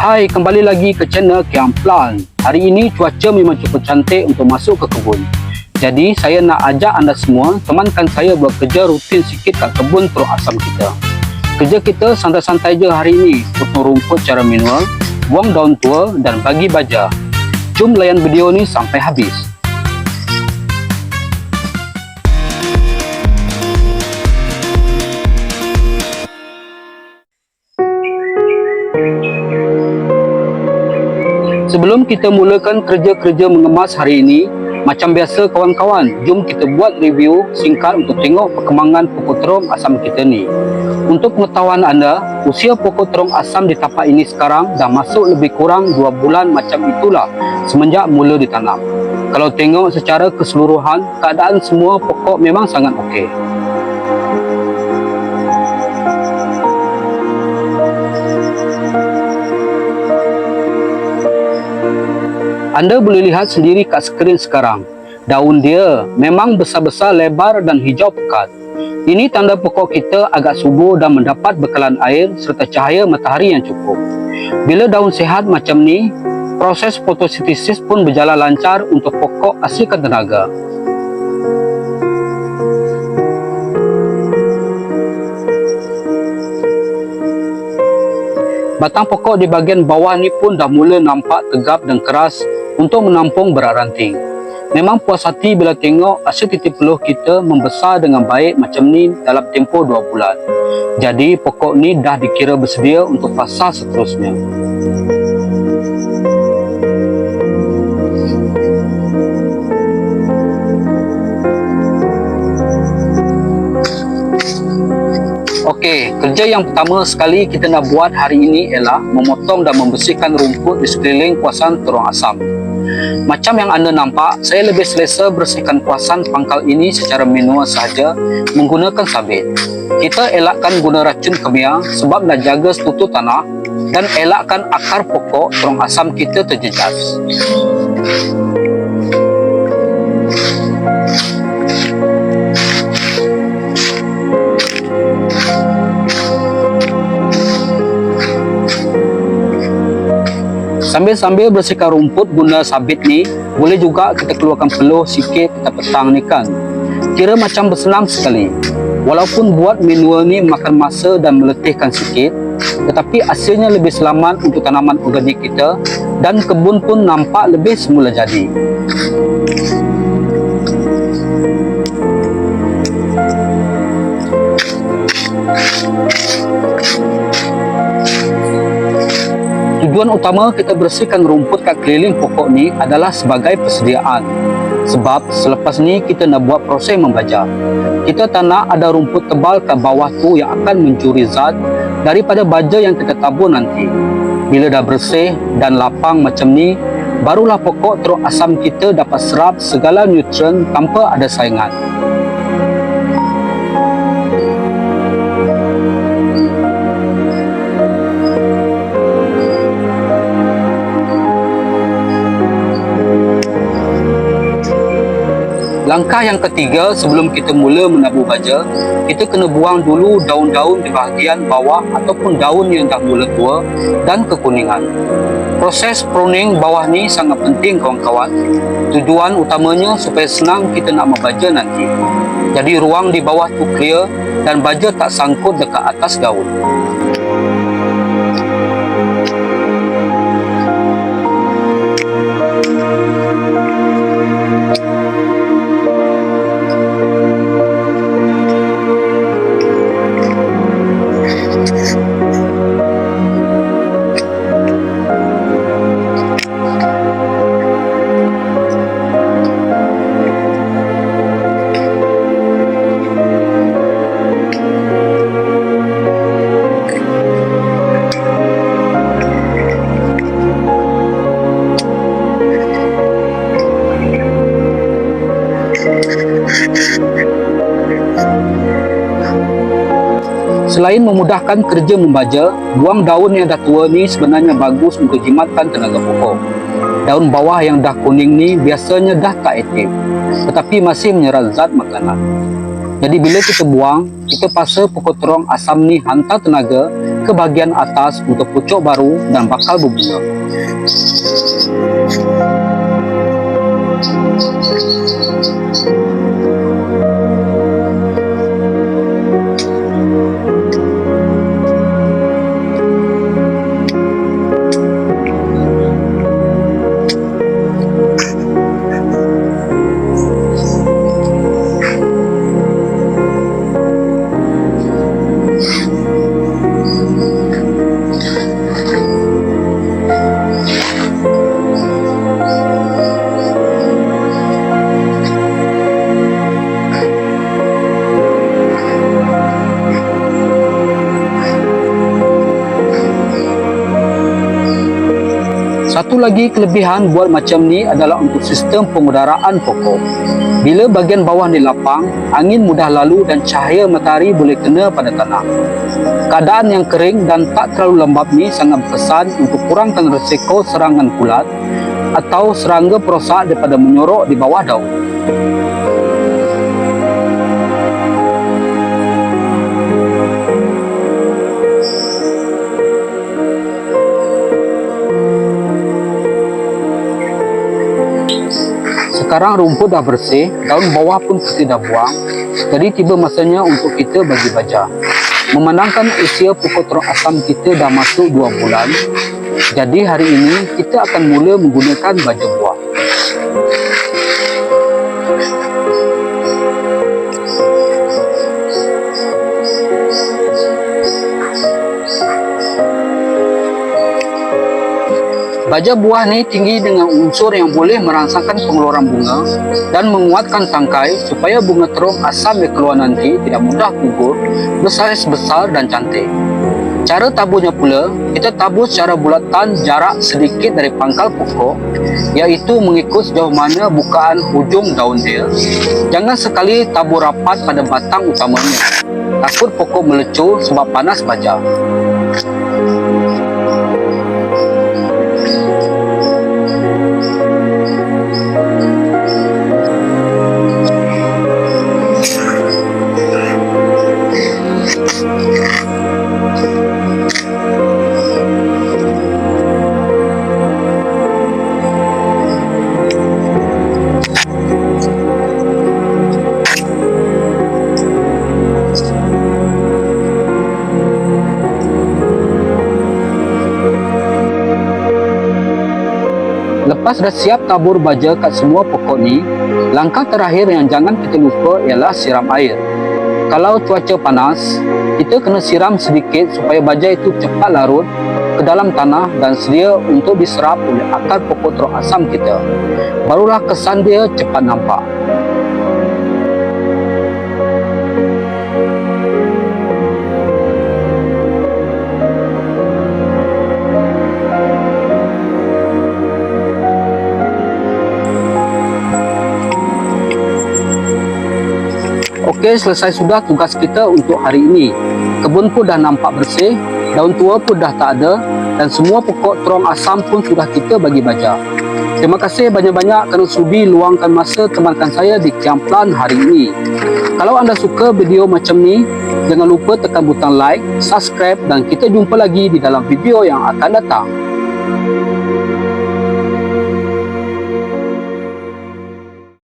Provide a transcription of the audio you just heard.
Hai, kembali lagi ke channel Kiam Plan. Hari ini cuaca memang cukup cantik untuk masuk ke kebun. Jadi saya nak ajak anda semua temankan saya buat kerja rutin sikit kat kebun terung asam kita. Kerja kita santai-santai je hari ini, potong rumput secara manual, buang daun tua dan bagi baja. Jom layan video ni sampai habis. Sebelum kita mulakan kerja-kerja mengemas hari ini, macam biasa kawan-kawan, jom kita buat review singkat untuk tengok perkembangan pokok terung asam kita ni. Untuk pengetahuan anda, usia pokok terung asam di tapak ini sekarang dah masuk lebih kurang 2 bulan macam itulah semenjak mula ditanam. Kalau tengok secara keseluruhan, keadaan semua pokok memang sangat okey. Anda boleh lihat sendiri kat skrin sekarang. Daun dia memang besar-besar, lebar dan hijau pekat. Ini tanda pokok kita agak subur dan mendapat bekalan air serta cahaya matahari yang cukup. Bila daun sehat macam ni, proses fotosintesis pun berjalan lancar untuk pokok hasilkan tenaga. Batang pokok di bahagian bawah ni pun dah mula nampak tegap dan keras untuk menampung berat ranting. Memang puas hati bila tengok hasil titik peluh kita membesar dengan baik macam ni dalam tempoh 2 bulan. Jadi pokok ni dah dikira bersedia untuk fasa seterusnya. Okey, kerja yang pertama sekali kita nak buat hari ini ialah memotong dan membersihkan rumput di sekeliling kawasan terung asam. Macam yang anda nampak, saya lebih selesa bersihkan kawasan pangkal ini secara manual sahaja menggunakan sabit. Kita elakkan guna racun kimia sebab nak jaga struktur tanah dan elakkan akar pokok terung asam kita terjejas. Sambil-sambil bersihkan rumput guna sabit ni, boleh juga kita keluarkan peluh sikit petang-petang ni kan. Kira macam bersenam sekali. Walaupun buat manual ni makan masa dan meletihkan sikit, tetapi hasilnya lebih selamat untuk tanaman organik kita dan kebun pun nampak lebih semula jadi. Tujuan utama kita bersihkan rumput kat keliling pokok ni adalah sebagai persediaan. Sebab selepas ni kita nak buat proses membaja. Kita tak nak ada rumput tebal kat bawah tu yang akan mencuri zat daripada baja yang kita tabur nanti. Bila dah bersih dan lapang macam ni, barulah pokok terung asam kita dapat serap segala nutrien tanpa ada saingan. Langkah yang ketiga sebelum kita mula menabur baja, kita kena buang dulu daun-daun di bahagian bawah ataupun daun yang dah mula tua dan kekuningan. Proses pruning bawah ni sangat penting kawan-kawan. Tujuan utamanya supaya senang kita nak membaja nanti. Jadi ruang di bawah tu clear dan baja tak sangkut dekat atas daun. Selain memudahkan kerja membaja, buang daun yang dah tua ni sebenarnya bagus untuk jimatkan tenaga pokok. Daun bawah yang dah kuning ni biasanya dah tak aktif, tetapi masih menyerap zat makanan. Jadi bila kita buang, kita paksa pokok terong asam ni hantar tenaga ke bahagian atas untuk pucuk baru dan bakal berbunga. Satu lagi kelebihan buat macam ni adalah untuk sistem pengudaraan pokok. Bila bahagian bawah ni lapang, angin mudah lalu dan cahaya matahari boleh kena pada tanah. Keadaan yang kering dan tak terlalu lembap ni sangat berkesan untuk kurangkan risiko serangan kulat atau serangga perosak daripada menyorok di bawah daun. Sekarang rumput dah bersih, daun bawah pun kita dah buang. Jadi tiba masanya untuk kita bagi baja. Memandangkan usia pokok terong asam kita dah masuk 2 bulan, jadi hari ini kita akan mula menggunakan baja buah. Baja buah ni tinggi dengan unsur yang boleh merangsangkan pengeluaran bunga dan menguatkan tangkai supaya bunga terong asam yang keluar nanti tidak mudah gugur, bersaiz besar dan cantik. Cara taburnya pula, kita tabur secara bulatan jarak sedikit dari pangkal pokok, iaitu mengikut sejauh mana bukaan hujung daun dia. Jangan sekali tabur rapat pada batang utamanya, takut pokok melecur sebab panas baja. Lepas dah siap tabur baja kat semua pokok ni, langkah terakhir yang jangan kita lupa ialah siram air. Kalau cuaca panas, kita kena siram sedikit supaya baja itu cepat larut ke dalam tanah dan sedia untuk diserap oleh akar pokok terong asam kita. Barulah kesan dia cepat nampak. Okey, selesai sudah tugas kita untuk hari ini. Kebun pun dah nampak bersih, daun tua pun dah tak ada dan semua pokok terong asam pun sudah kita bagi baja. Terima kasih banyak-banyak kerana sudi luangkan masa temankan saya di Kiamplan hari ini. Kalau anda suka video macam ni, jangan lupa tekan butang like, subscribe dan kita jumpa lagi di dalam video yang akan datang.